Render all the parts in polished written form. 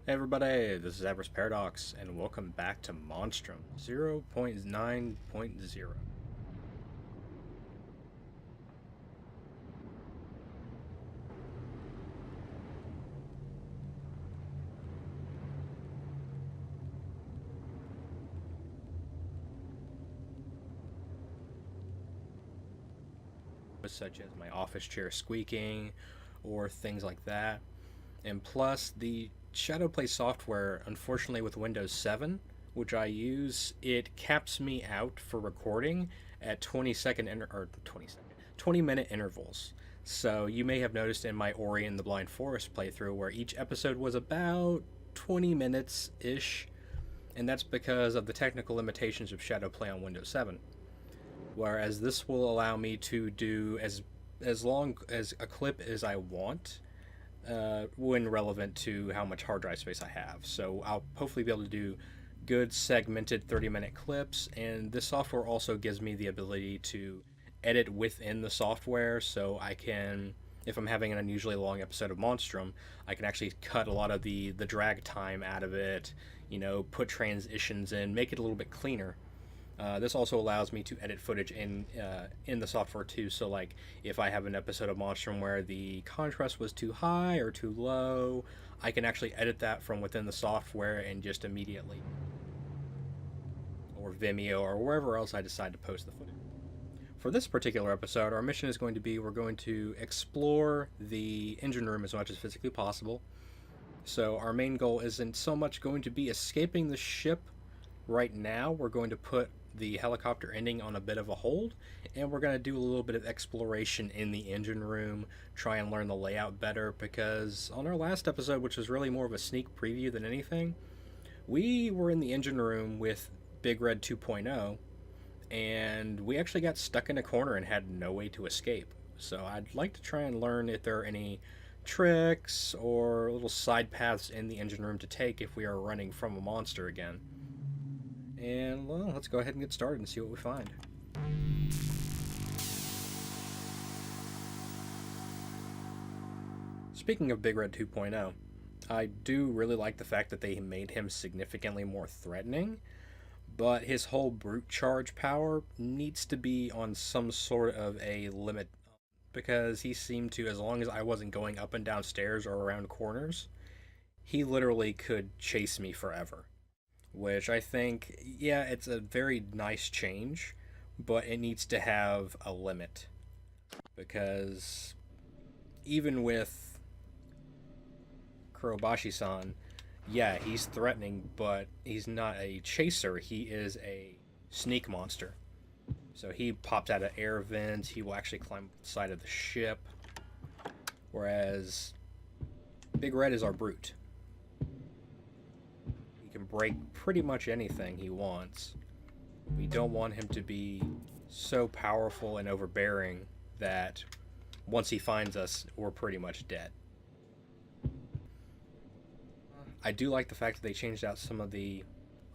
Hey everybody, this is Avarice Paradox, and welcome back to Monstrum 0.9.0. Such as my office chair squeaking, or things like that. And plus, the Shadowplay software, unfortunately with Windows 7, which I use, it caps me out for recording at 20-minute intervals. So you may have noticed in my Ori and the Blind Forest playthrough where each episode was about 20 minutes ish, and that's because of the technical limitations of Shadowplay on Windows 7. Whereas this will allow me to do as long as a clip as I want, when relevant to how much hard drive space I have. So I'll hopefully be able to do good segmented 30-minute clips, and this software also gives me the ability to edit within the software, so I can, if I'm having an unusually long episode of Monstrum, I can actually cut a lot of the drag time out of it, put transitions in, make it a little bit cleaner. This also allows me to edit footage in the software too. So like if I have an episode of Monstrum where the contrast was too high or too low, I can actually edit that from within the software and just immediately, or Vimeo or wherever else I decide to post the footage. For this particular episode, our mission is going to be we're going to explore the engine room as much as physically possible. So our main goal isn't so much going to be escaping the ship right now. We're going to put the helicopter ending on a bit of a hold, and we're going to do a little bit of exploration in the engine room, try and learn the layout better, because on our last episode, which was really more of a sneak preview than anything, we were in the engine room with Big Red 2.0, and we actually got stuck in a corner and had no way to escape. So I'd like to try and learn if there are any tricks or little side paths in the engine room to take if we are running from a monster again. And, well, let's go ahead and get started and see what we find. Speaking of Big Red 2.0, I do really like the fact that they made him significantly more threatening, but his whole brute charge power needs to be on some sort of a limit, because he seemed to, as long as I wasn't going up and down stairs or around corners, he literally could chase me forever. Which I think, yeah, it's a very nice change, but it needs to have a limit. Because even with Kurobashi-san, yeah, he's threatening, but he's not a chaser. He is a sneak monster. So he pops out of air vents, he will actually climb the side of the ship. Whereas Big Red is our brute. Can break pretty much anything he wants. We don't want him to be so powerful and overbearing that once he finds us, we're pretty much dead. I do like the fact that they changed out some of the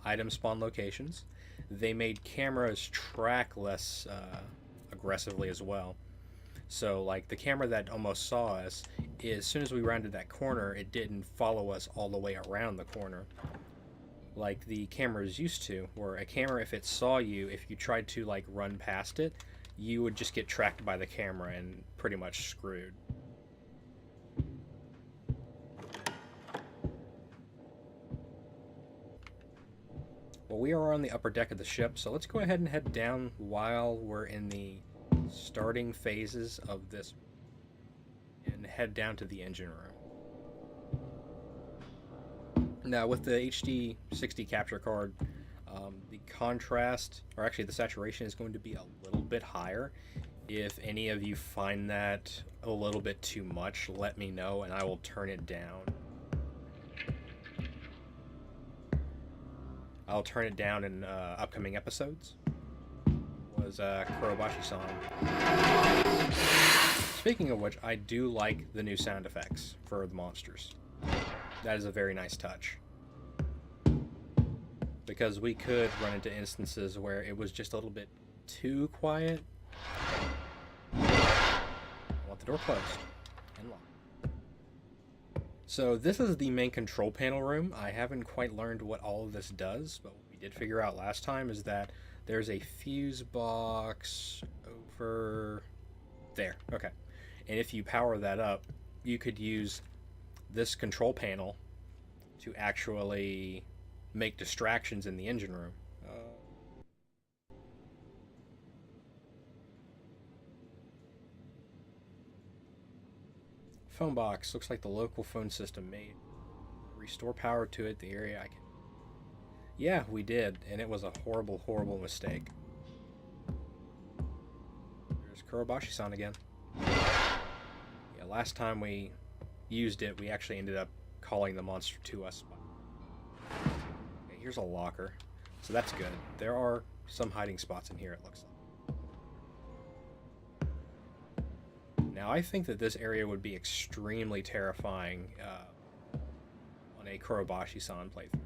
item spawn locations. They made cameras track less aggressively as well. So like the camera that almost saw us, as soon as we rounded that corner, it didn't follow us all the way around the corner like the cameras used to, where a camera, if it saw you, if you tried to like run past it, you would just get tracked by the camera and pretty much screwed. Well, we are on the upper deck of the ship, so let's go ahead and head down while we're in the starting phases of this and head down to the engine room. Now, with the HD 60 capture card, the contrast, or actually the saturation, is going to be a little bit higher. If any of you find that a little bit too much, let me know and I will turn it down. I'll turn it down in upcoming episodes. Was Kurobashi-san. Speaking of which, I do like the new sound effects for the monsters. That is a very nice touch. Because we could run into instances where it was just a little bit too quiet. I want the door closed and locked. So this is the main control panel room. I haven't quite learned what all of this does, but what we did figure out last time is that there's a fuse box over there. Okay. And if you power that up, you could use this control panel to actually make distractions in the engine room. Phone box. Looks like the local phone system made. Restore power to it. The area I can. Yeah, we did, and it was a horrible, horrible mistake. There's Kurobashi-san again. Yeah, last time we used it, we actually ended up calling the monster to us. Okay, here's a locker, so that's good. There are some hiding spots in here, it looks like. Now, I think that this area would be extremely terrifying on a Kurobashi-san playthrough.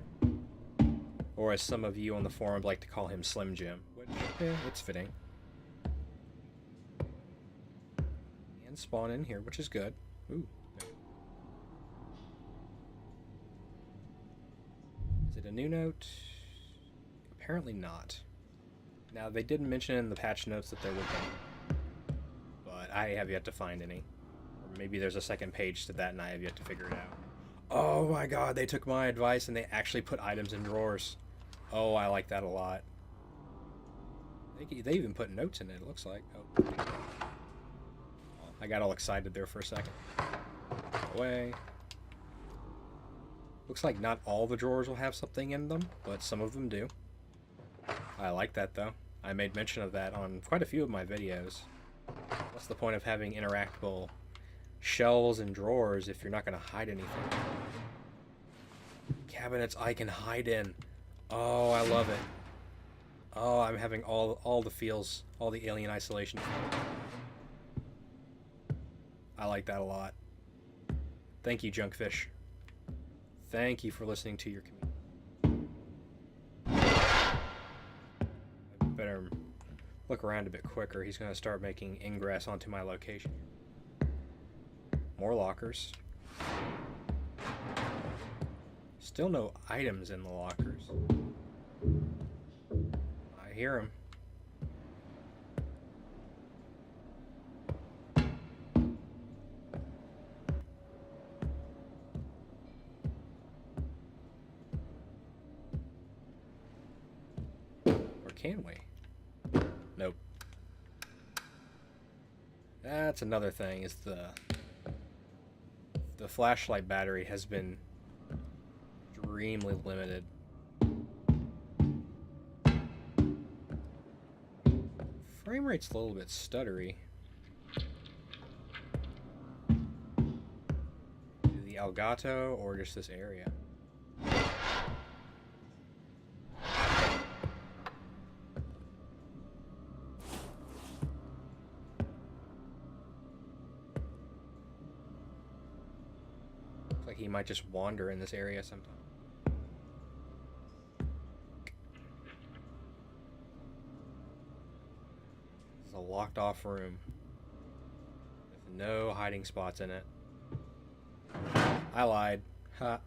Or as some of you on the forum like to call him Slim Jim, which, yeah, it's fitting. And spawn in here, which is good. Ooh. Is it a new note? Apparently not. Now, they did mention in the patch notes that there would be, but I have yet to find any. Or maybe there's a second page to that and I have yet to figure it out. Oh my god, they took my advice and they actually put items in drawers. Oh, I like that a lot. They even put notes in it, it looks like. Oh. I got all excited there for a second. Away. Looks like not all the drawers will have something in them, but some of them do. I like that, though. I made mention of that on quite a few of my videos. What's the point of having interactable shelves and drawers if you're not going to hide anything? Cabinets I can hide in. Oh, I love it. Oh, I'm having all the feels, all the Alien Isolation feels. I like that a lot. Thank you, Junkfish. Thank you for listening to your community. I better look around a bit quicker. He's going to start making ingress onto my location. More lockers. Still no items in the lockers. I hear him. Or can we? Nope. That's another thing, is the flashlight battery has been extremely limited. Frame rate's a little bit stuttery. The Elgato or just this area? Looks like he might just wander in this area sometime. A locked off room with no hiding spots in it. I lied. Ha.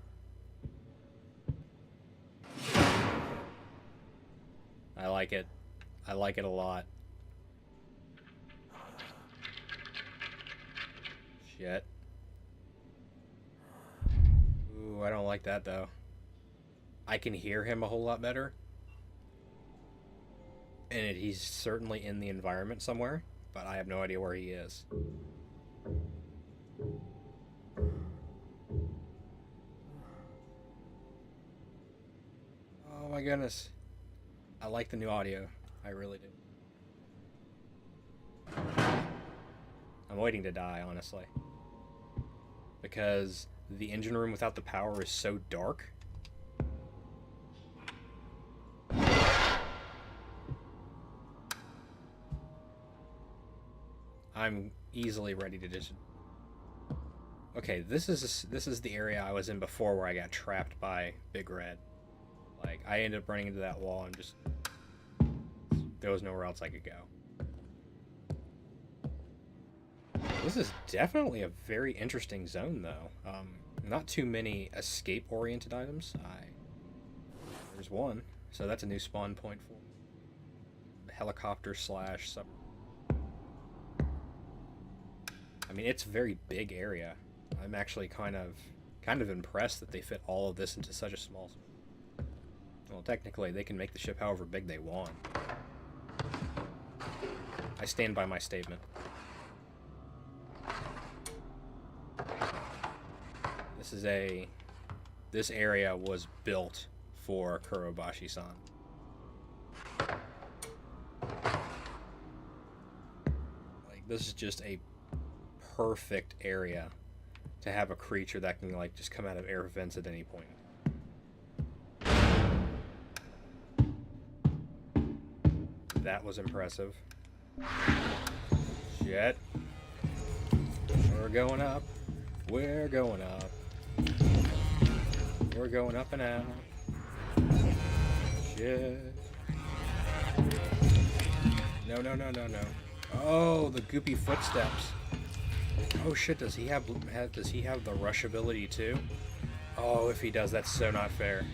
I like it. I like it a lot. Shit. Ooh, I don't like that though. I can hear him a whole lot better. And he's certainly in the environment somewhere, but I have no idea where he is. Oh my goodness. I like the new audio. I really do. I'm waiting to die, honestly. Because the engine room without the power is so dark. I'm easily ready to just... Okay, this is the area I was in before where I got trapped by Big Red. Like, I ended up running into that wall and just... There was nowhere else I could go. This is definitely a very interesting zone, though. Not too many escape-oriented items. There's one. So that's a new spawn point for helicopter slash sub. I mean, it's a very big area. I'm actually kind of impressed that they fit all of this into such a small. Well, technically, they can make the ship however big they want. I stand by my statement. This area was built for Kurobashi-san. Like, this is just a perfect area to have a creature that can, like, just come out of air vents at any point. That was impressive. Shit. We're going up. We're going up. We're going up and out. Shit. No, no, no, no, no. Oh, the goopy footsteps. Oh shit, does he have the rush ability too? Oh, if he does, that's so not fair.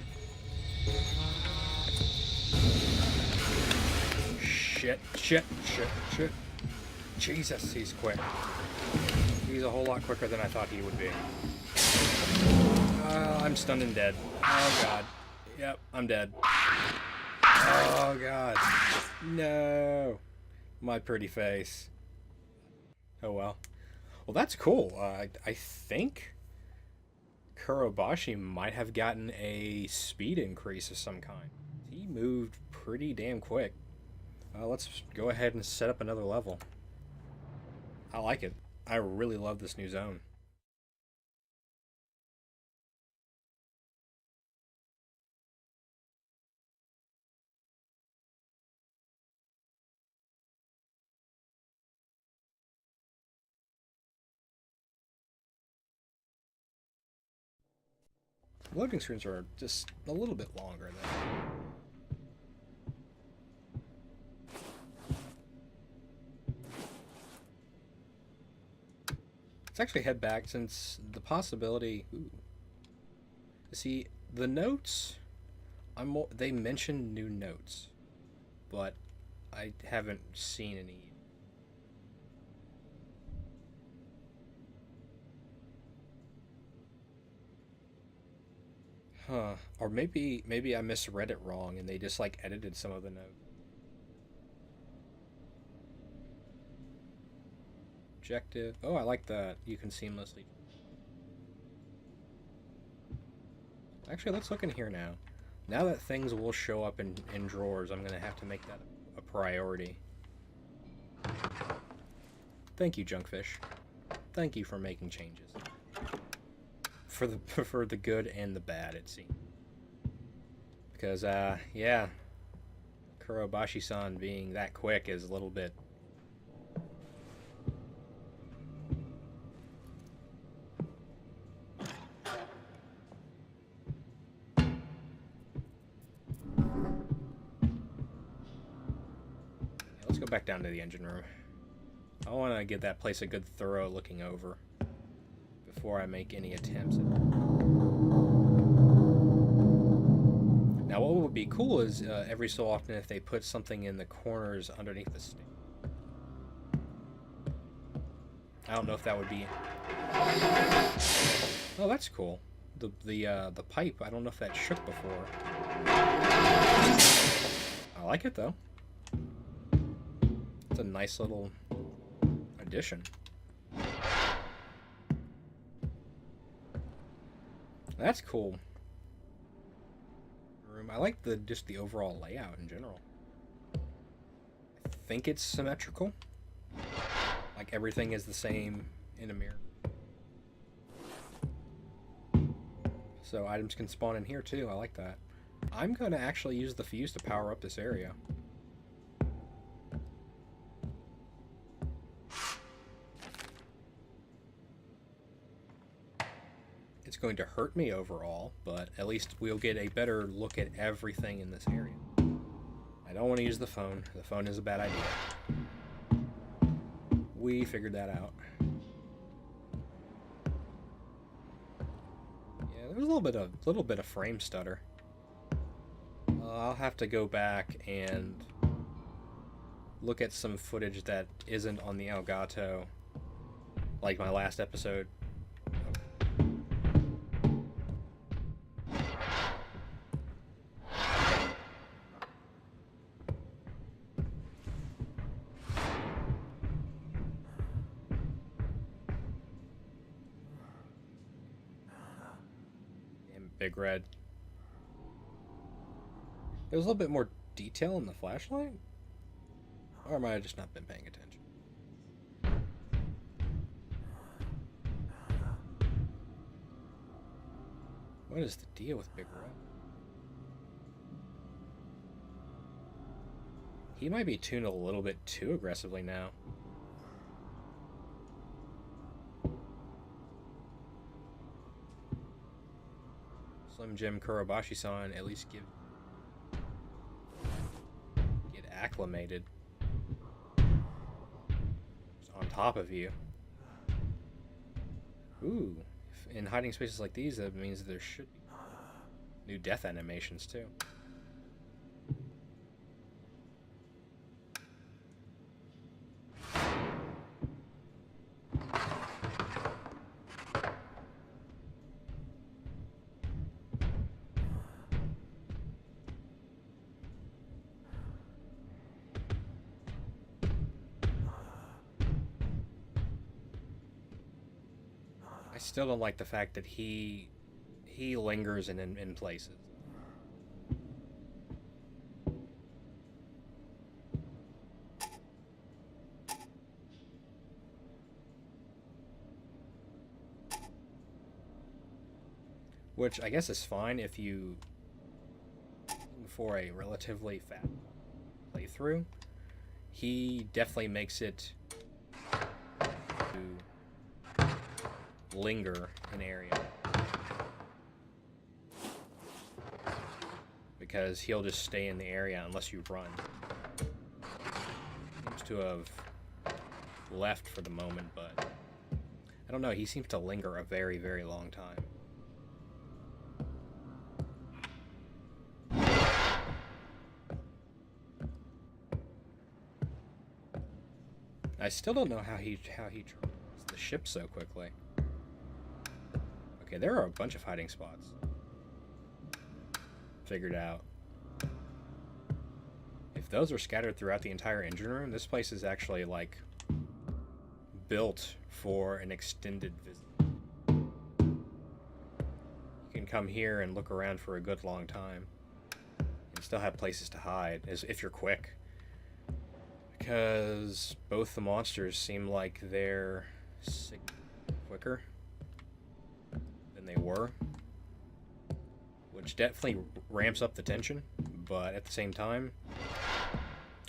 Shit, shit, shit, shit. Jesus, he's quick. He's a whole lot quicker than I thought he would be. I'm stunned and dead. Oh god. Yep, I'm dead. Oh god. No. My pretty face. Oh well. Well, that's cool. I think Kurobashi might have gotten a speed increase of some kind. He moved pretty damn quick. Let's go ahead and set up another level. I like it. I really love this new zone. Loading screens are just a little bit longer though. Let's actually head back since the possibility. Ooh. See, the notes. They mentioned new notes, but I haven't seen any. Huh. Or maybe I misread it wrong and they just like edited some of the notes. Objective. Oh, I like that. You can seamlessly. Actually, let's look in here now. Now that things will show up in drawers, I'm going to have to make that a priority. Thank you, Junkfish. Thank you for making changes. For the good and the bad, it seems. Because, yeah. Kurobashi-san being that quick is a little bit... Let's go back down to the engine room. I want to give that place a good thorough looking over before I make any attempts. Now what would be cool is every so often if they put something in the corners underneath the stick. I don't know if that would be... Oh, that's cool. The pipe, I don't know if that shook before. I like it though. It's a nice little addition. That's cool. Room. I like just the overall layout in general. I think it's symmetrical. Like everything is the same in a mirror. So items can spawn in here too. I like that. I'm going to actually use the fuse to power up this area. It's going to hurt me overall, but at least we'll get a better look at everything in this area. I don't want to use the phone. The phone is a bad idea. We figured that out. was a little bit of frame stutter. I'll have to go back and look at some footage that isn't on the Elgato, like my last episode. Big Red. There was a little bit more detail in the flashlight? Or might I just not been paying attention? What is the deal with Big Red? He might be tuned a little bit too aggressively now. Slim Jim Kurabashi-san at least get acclimated. It's on top of you. Ooh, in hiding spaces like these, that means there should be new death animations too. I still don't like the fact that he lingers in places. Which I guess is fine if you for a relatively fast playthrough. He definitely makes it to linger in area, because he'll just stay in the area unless you run. Seems to have left for the moment, but I don't know, he seems to linger a very, very long time. I still don't know how he travels the ship so quickly. Okay, there are a bunch of hiding spots. Figured out. If those are scattered throughout the entire engine room, this place is actually, like, built for an extended visit. You can come here and look around for a good long time. And still have places to hide, if you're quick. Because both the monsters seem like they're quicker than they were, which definitely ramps up the tension, but at the same time,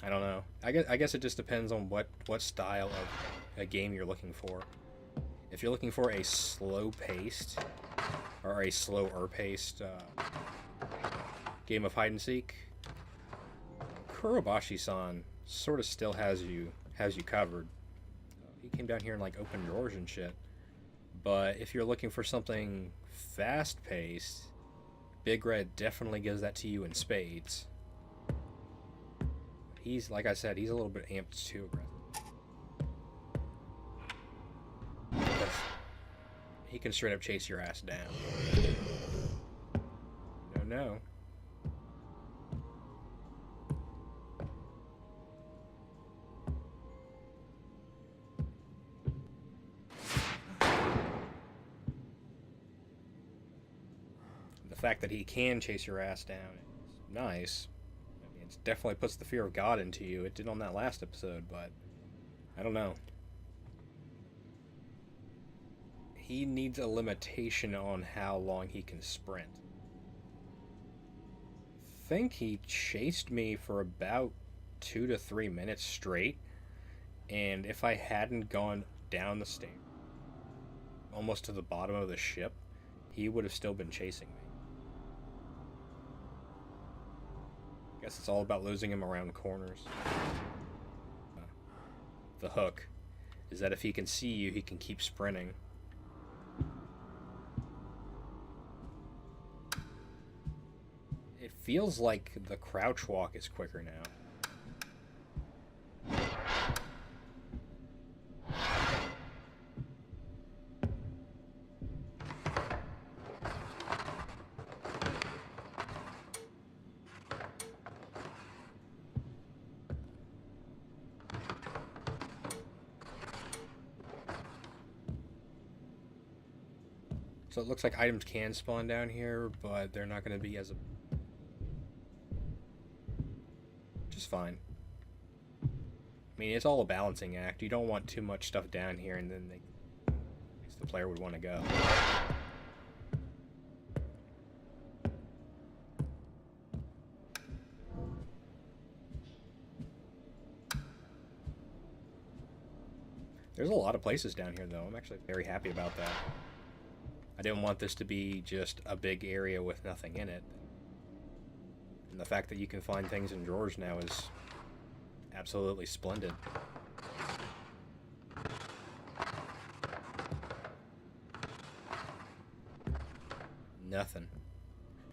I don't know. I guess it just depends on what style of a game you're looking for. If you're looking for a slow-paced or a slower-paced game of hide and seek, Kurabashi-san sort of still has you covered. He came down here and like opened drawers and shit. But if you're looking for something fast-paced, Big Red definitely gives that to you in spades. He's, like I said, he's a little bit amped too aggressive. He can straight up chase your ass down. No. The fact that he can chase your ass down is nice. I mean, it definitely puts the fear of God into you. It did on that last episode, but I don't know. He needs a limitation on how long he can sprint. I think he chased me for about 2 to 3 minutes straight, and if I hadn't gone down the stairs almost to the bottom of the ship, he would have still been chasing me. Guess it's all about losing him around corners. The hook is that if he can see you, he can keep sprinting. feels like the crouch walk is quicker now. So it looks like items can spawn down here, but they're not going to be as just fine. I mean, it's all a balancing act. You don't want too much stuff down here, and then the player would want to go. There's a lot of places down here, though. I'm actually very happy about that. I didn't want this to be just a big area with nothing in it. And the fact that you can find things in drawers now is absolutely splendid. Nothing.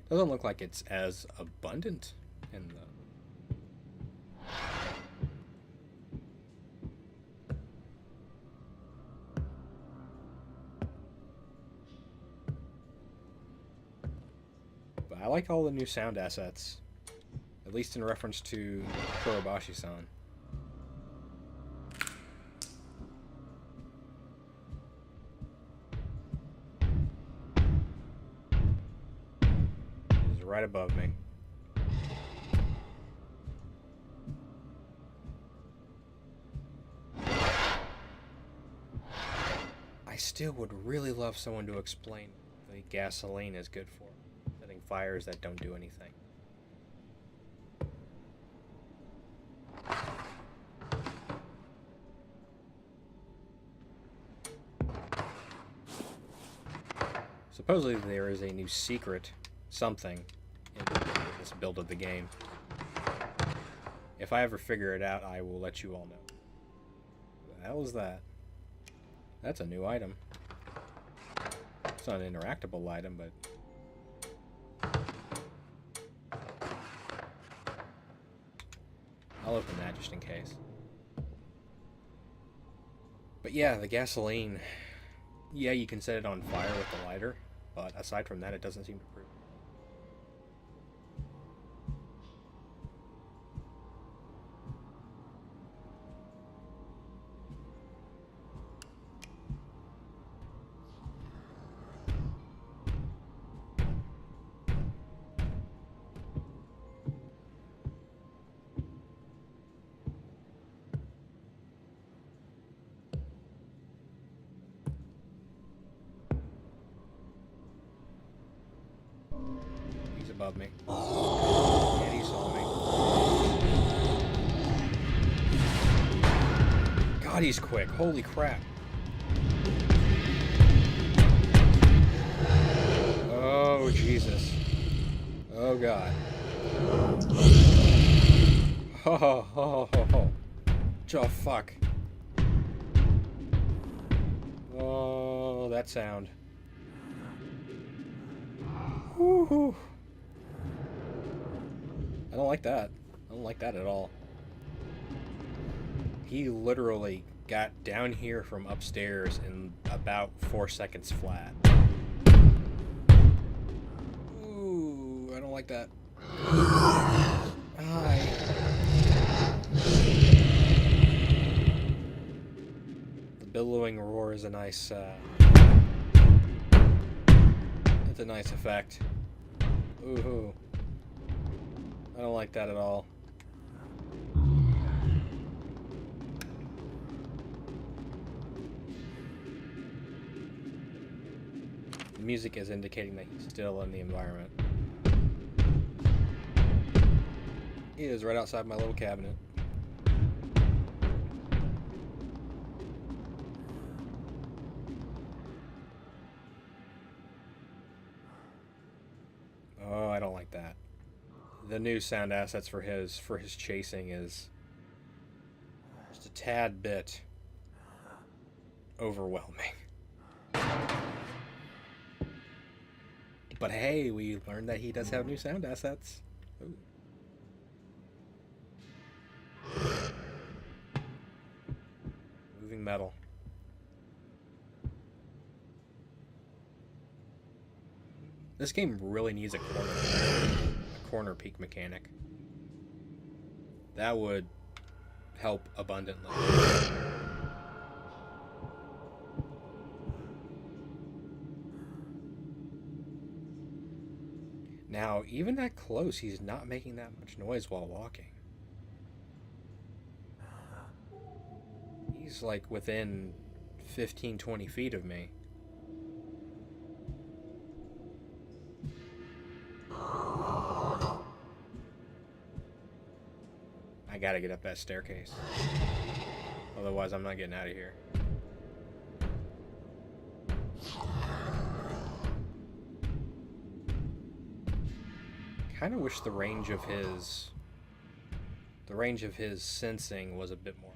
Doesn't look like it's as abundant in the... I like all the new sound assets, at least in reference to Kurobashi-san. He's right above me. I still would really love someone to explain what the gasoline is good for. Fires that don't do anything. Supposedly there is a new secret something in this build of the game. If I ever figure it out, I will let you all know. What the hell is that? That's a new item. It's not an interactable item, but I'll open that just in case. But yeah, the gasoline. Yeah, you can set it on fire with the lighter, but aside from that, it doesn't seem to prove. Above me. And he saw me. God, he's quick. Holy crap. Oh, Jesus. Oh, God. Oh, fuck. Oh, that sound. Woo-hoo. I don't like that. I don't like that at all. He literally got down here from upstairs in about 4 seconds flat. Ooh, I don't like that. The billowing roar is a nice, it's a nice effect. Ooh. I don't like that at all. The music is indicating that he's still in the environment. He is right outside my little cabinet. Oh, I don't like that. The new sound assets for his chasing is just a tad bit overwhelming. But hey, we learned that he does have new sound assets. Ooh. Moving metal. This game really needs a corner peek mechanic. That would help abundantly. Now, even that close, he's not making that much noise while walking. He's like within 15-20 feet of me. I gotta get up that staircase. Otherwise, I'm not getting out of here. Kind of wish the range of his sensing was a bit more.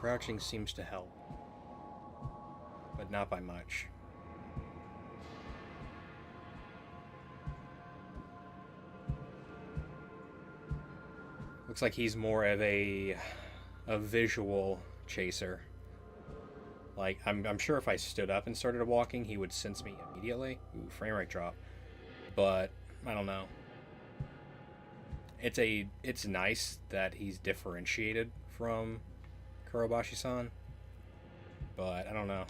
Crouching seems to help, but not by much. Looks like he's more of a visual chaser. Like, I'm sure if I stood up and started walking, he would sense me immediately. Ooh, frame rate drop. But I don't know. It's nice that he's differentiated from Kurobashi-san, but I don't know.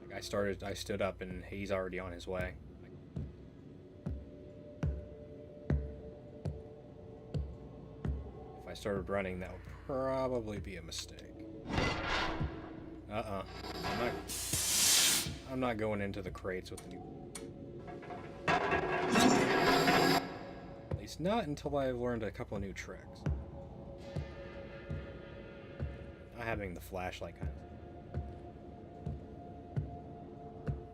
Like I stood up and he's already on his way. If I started running, that would probably be a mistake. I'm not going into the crates with the new. At least not until I've learned a couple of new tricks. Not having the flashlight kind of.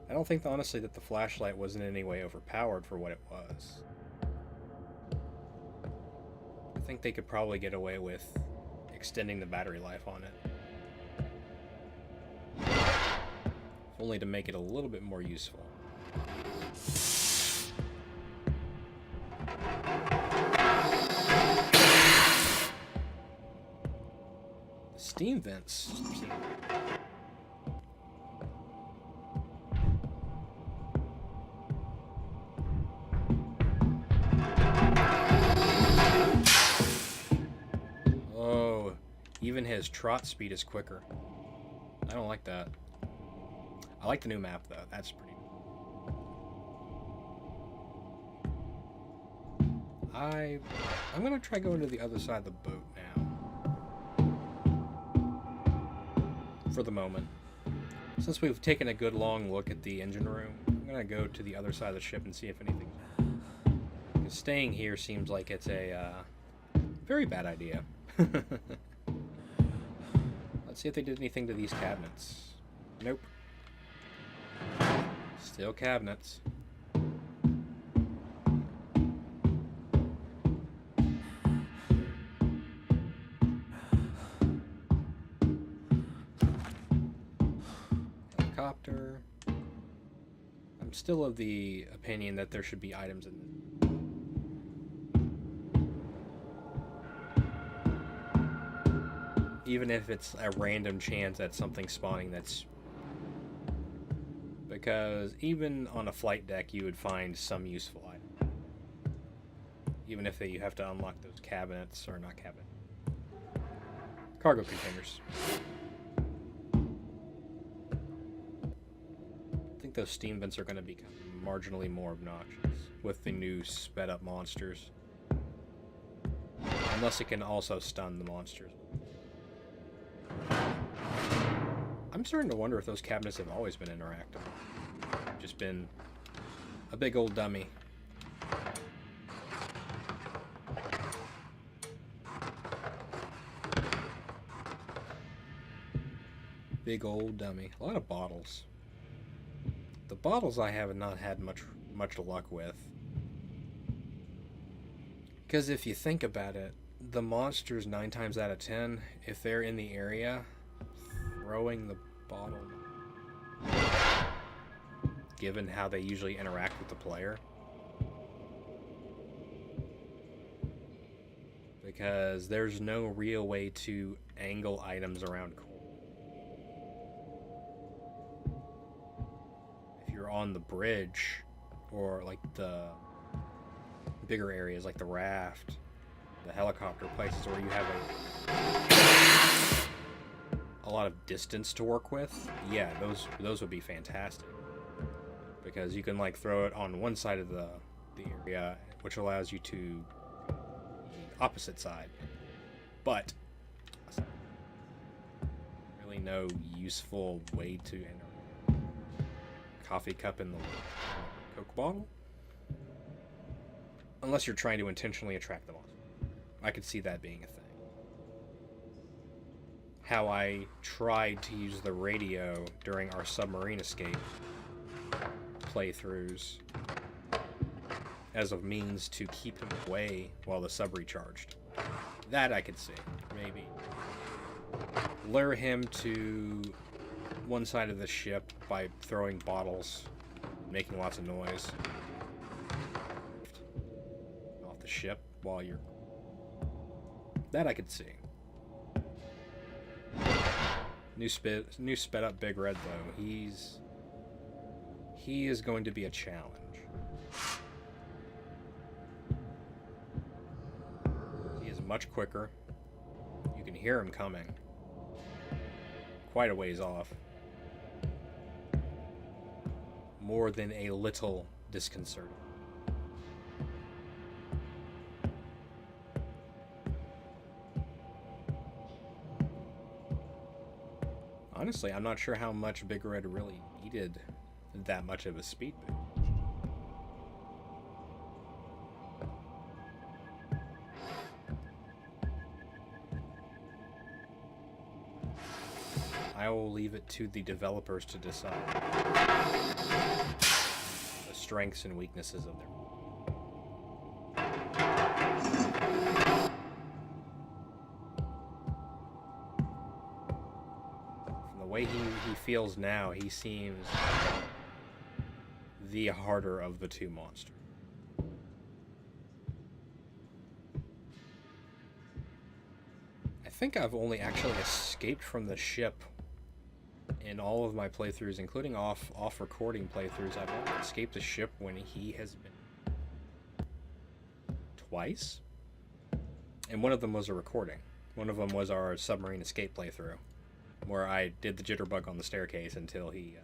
I don't think, honestly, that the flashlight was in any way overpowered for what it was. I think they could probably get away with extending the battery life on it. Only to make it a little bit more useful. The steam vents. Oh, even his trot speed is quicker. I don't like that. I like the new map, though. That's pretty cool. I'm gonna try going to the other side of the boat now. For the moment. Since we've taken a good long look at the engine room, I'm gonna go to the other side of the ship and see if anything. Because staying here seems like it's a very bad idea. Let's see if they did anything to these cabinets. Nope. Still cabinets. Helicopter. I'm still of the opinion that there should be items in this. Even if it's a random chance at something spawning that's... Because even on a flight deck, you would find some useful item. Even if you have to unlock those cabinets, or not cabinets. Cargo containers. I think think those steam vents are going to become marginally more obnoxious with the new sped up monsters. Unless it can also stun the monsters. I'm starting to wonder if those cabinets have always been interactive. Just been a big old dummy. Big old dummy. A lot of bottles. The bottles I have not had much luck with. Because if you think about it, the monsters 9 times out of 10, if they're in the area, throwing the bottle, given how they usually interact with the player, because there's no real way to angle items around corners. If you're on the bridge, or like the bigger areas like the raft, the helicopter, places where you have a lot of distance to work with, yeah, those would be fantastic, because you can like throw it on one side of the area, which allows you to the opposite side, but really no useful way to enter coffee cup in the Coke bottle, unless you're trying to intentionally attract them on. I could see that being a thing. How I tried to use the radio during our submarine escape playthroughs as a means to keep him away while the sub recharged. That I could see. Maybe lure him to one side of the ship by throwing bottles, making lots of noise off the ship while you're... That I could see. New sped up Big Red though. He is going to be a challenge. He is much quicker. You can hear him coming. Quite a ways off. More than a little disconcerting. Honestly, I'm not sure how much Big Red really needed that much of a speed boost. I will leave it to the developers to decide the strengths and weaknesses of their... The way he feels now, he seems the harder of the two monsters. I think I've only actually escaped from the ship in all of my playthroughs, including off recording playthroughs. I've only escaped the ship when he has been twice, and one of them was a recording. One of them was our submarine escape playthrough, where I did the jitterbug on the staircase until he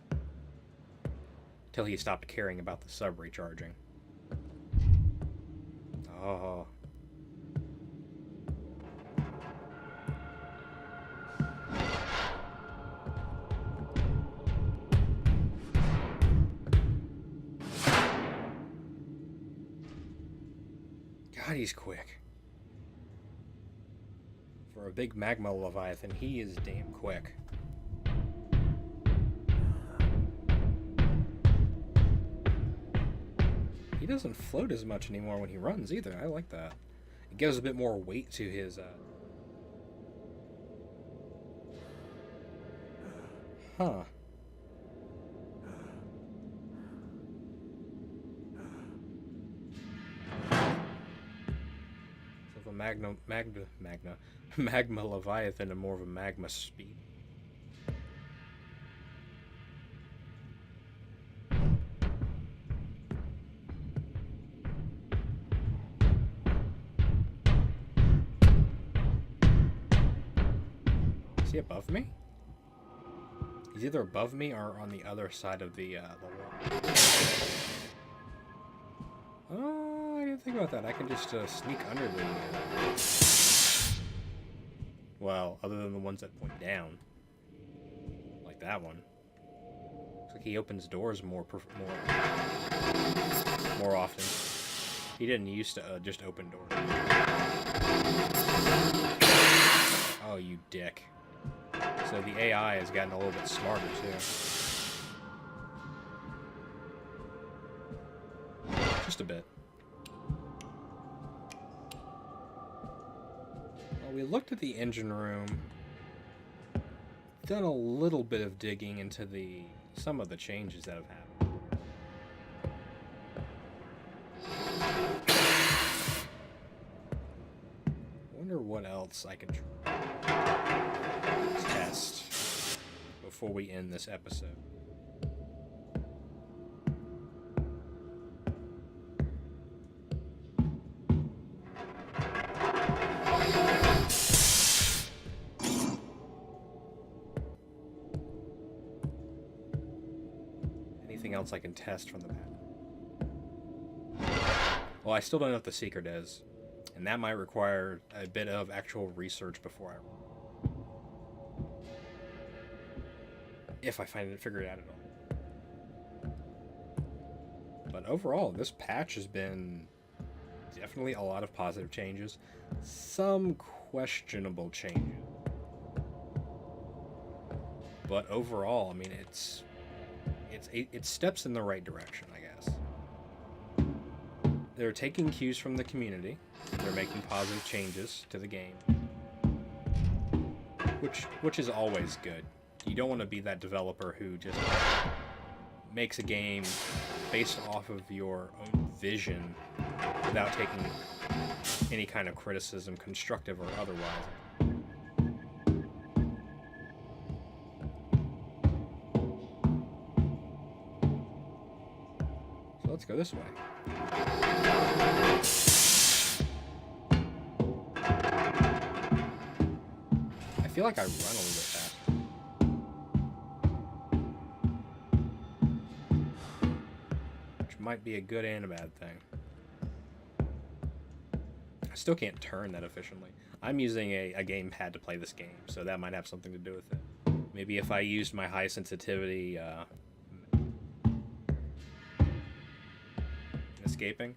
stopped caring about the sub recharging. Oh. God, he's quick. For a big magma leviathan, he is damn quick. He doesn't float as much anymore when he runs either. I like that. It gives a bit more weight to his Huh. So the magma leviathan and more of a magma speed. Is he above me? He's either above me or on the other side of the wall. Oh, I didn't think about that. I can just sneak under the... Well, other than the ones that point down. Like that one. Looks like he opens doors more often. He didn't used to just open doors. Oh, you dick. So the AI has gotten a little bit smarter, too. Just a bit. Well, we looked at the engine room. Done a little bit of digging into some of the changes that have happened. Wonder what else I can test before we end this episode. Anything else I can test from the map? Well, I still don't know what the secret is. And that might require a bit of actual research before I... If I figure it out at all. But overall, this patch has been definitely a lot of positive changes. Some questionable changes. But overall, I mean, it steps in the right direction, I guess. They're taking cues from the community. They're making positive changes to the game, which is always good. You don't want to be that developer who just makes a game based off of your own vision without taking any kind of criticism, constructive or otherwise. So let's go this way. I feel like I run a little bit fast. Which might be a good and a bad thing. I still can't turn that efficiently. I'm using a gamepad to play this game, so that might have something to do with it. Maybe if I used my high sensitivity escaping,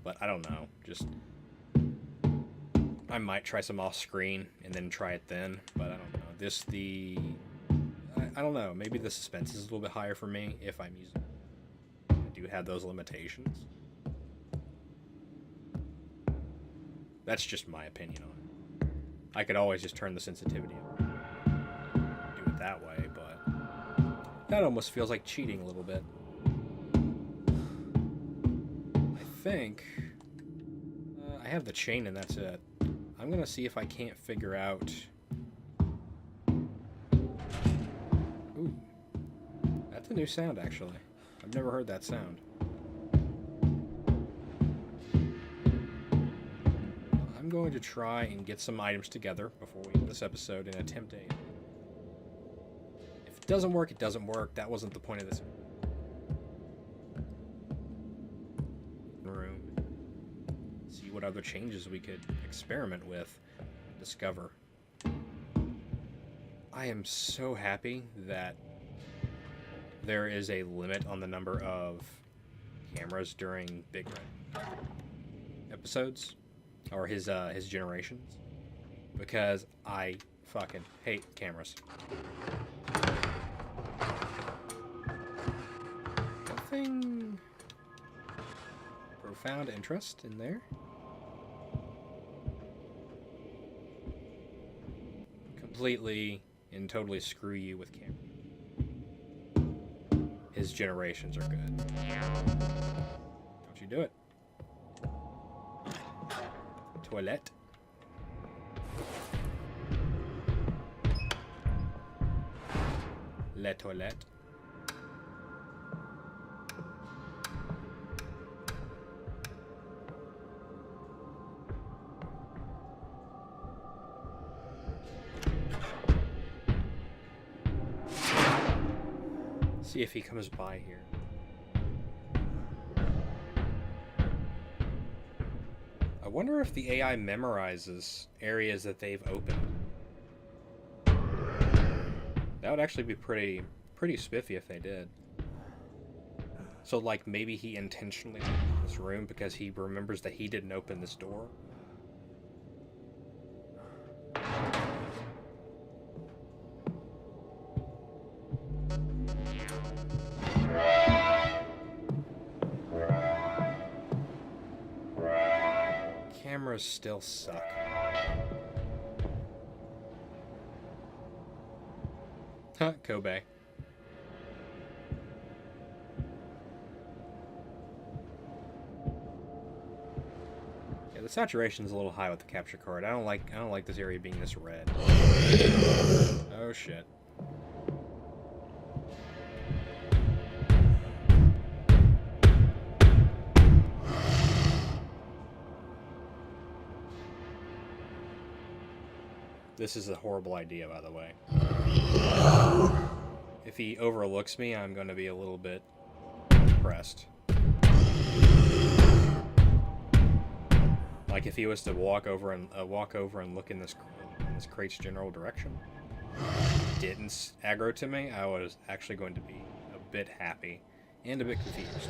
but I don't know. Just I might try some off screen and then try it then, but I don't know. I don't know. Maybe the suspense is a little bit higher for me if I'm using. I do have those limitations. That's just my opinion on it. I could always just turn the sensitivity up, do it that way, but that almost feels like cheating a little bit. I think I have the chain and that's it. I'm gonna see if I can't figure out... Ooh. That's a new sound, actually. I've never heard that sound. I'm going to try and get some items together before we end this episode and attempt a... If it doesn't work, it doesn't work. That wasn't the point of this room. See what other changes we could experiment with, discover. I am so happy that there is a limit on the number of cameras during Big Red episodes, or his generations, because I fucking hate cameras. Nothing profound interest in there. Completely and totally screw you with camera. His generations are good. Don't you do it. Toilette. La toilette. See if he comes by here. I wonder if the AI memorizes areas that they've opened. That would actually be pretty spiffy if they did. So, like, maybe he intentionally opened this room because he remembers that he didn't open this door. Cameras still suck. Huh, Kobe. Yeah, the saturation's a little high with the capture card. I don't like this area being this red. Oh shit. This is a horrible idea, by the way. If he overlooks me, I'm going to be a little bit depressed. Like if he was to walk over and look in this crate's general direction, didn't aggro to me, I was actually going to be a bit happy and a bit confused.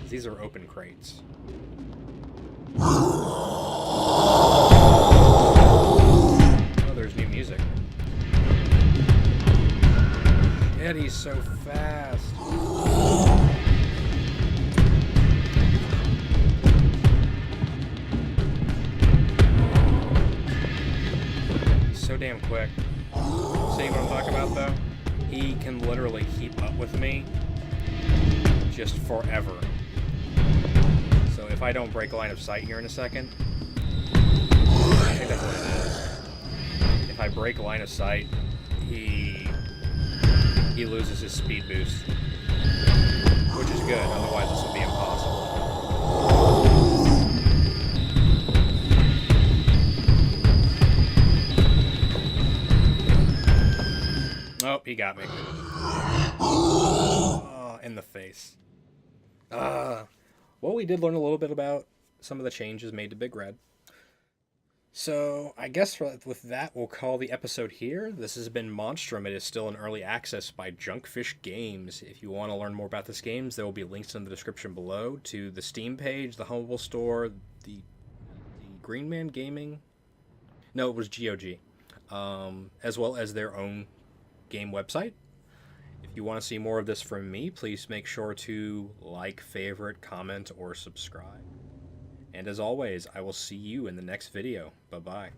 These are open crates. Oh, there's new music. Eddie's so fast. He's so damn quick. See what I'm talking about, though? He can literally keep up with me just forever. So if I don't break line of sight here in a second, I think that's what it is. If I break line of sight, he loses his speed boost, which is good, otherwise this would be impossible. Oh, he got me. Oh, in the face. Well, we did learn a little bit about some of the changes made to Big Red. So, I guess with that, we'll call the episode here. This has been Monstrum. It is still in early access by Junkfish Games. If you want to learn more about this game, there will be links in the description below to the Steam page, the Humble Store, the Green Man Gaming. No, it was GOG. As well as their own game website. If you want to see more of this from me, please make sure to like, favorite, comment, or subscribe. And as always, I will see you in the next video. Bye-bye.